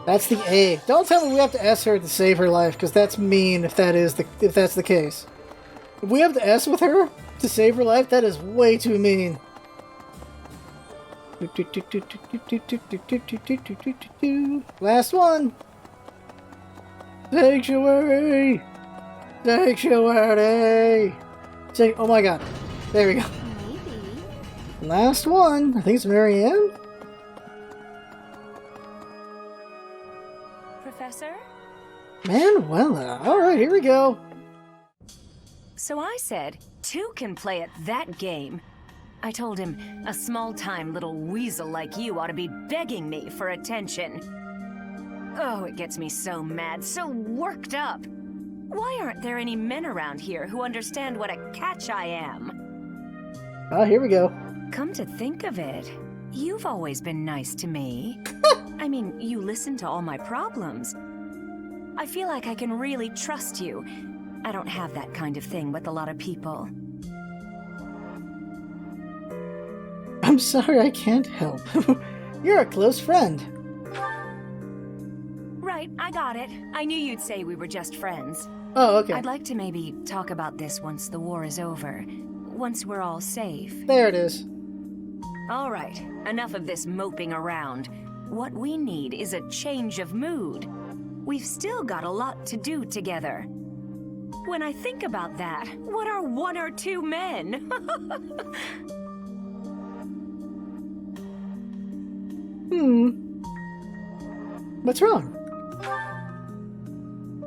that's the A. Don't tell me we have to ask her to save her life, because that's mean if that's the case. If we have to S with her to save her life, that is way too mean. Last one. Sanctuary. Sanctuary. Oh my god. There we go. Maybe. Last one. I think it's Marianne. Professor? Manuela. Alright, here we go. So I said, two can play at that game. I told him, a small-time little weasel like you ought to be begging me for attention. Oh, it gets me so mad, so worked up. Why aren't there any men around here who understand what a catch I am? Ah, here we go. Come to think of it, you've always been nice to me. I mean, you listen to all my problems. I feel like I can really trust you. I don't have that kind of thing with a lot of people. I'm sorry, I can't help. You're a close friend. Right, I got it. I knew you'd say we were just friends. Oh, okay. I'd like to maybe talk about this once the war is over. Once we're all safe. There it is. All right, enough of this moping around. What we need is a change of mood. We've still got a lot to do together. When I think about that, what are one or two men? What's wrong?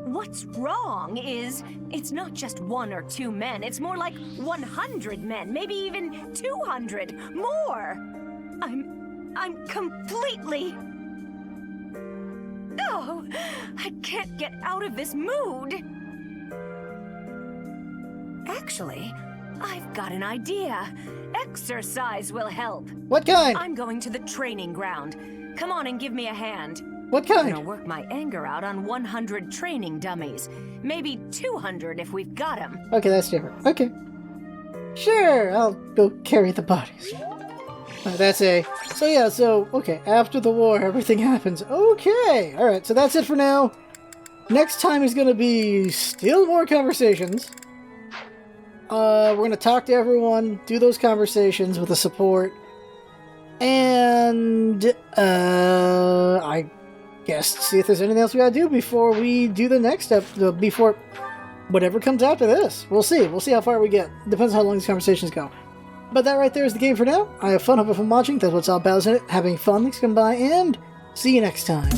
What's wrong is, it's not just one or two men, it's more like 100 men, maybe even 200, more! I'm completely... Oh, I can't get out of this mood! Actually, I've got an idea. Exercise will help. What kind? I'm going to the training ground. Come on and give me a hand. What kind? I'm gonna work my anger out on 100 training dummies. Maybe 200 if we've got them. Okay, that's different. Okay. Sure, I'll go carry the bodies. That's a... So yeah, okay, after the war, everything happens. Okay, alright, so that's it for now. Next time is gonna be still more conversations. We're gonna talk to everyone, do those conversations with the support. And, I guess see if there's anything else we gotta do before we do the next step, before whatever comes after this. We'll see. We'll see how far we get. Depends on how long these conversations go. But that right there is the game for now. I have fun, hope you're fun watching. That's what's all about, isn't it? Having fun, thanks for coming by, and see you next time.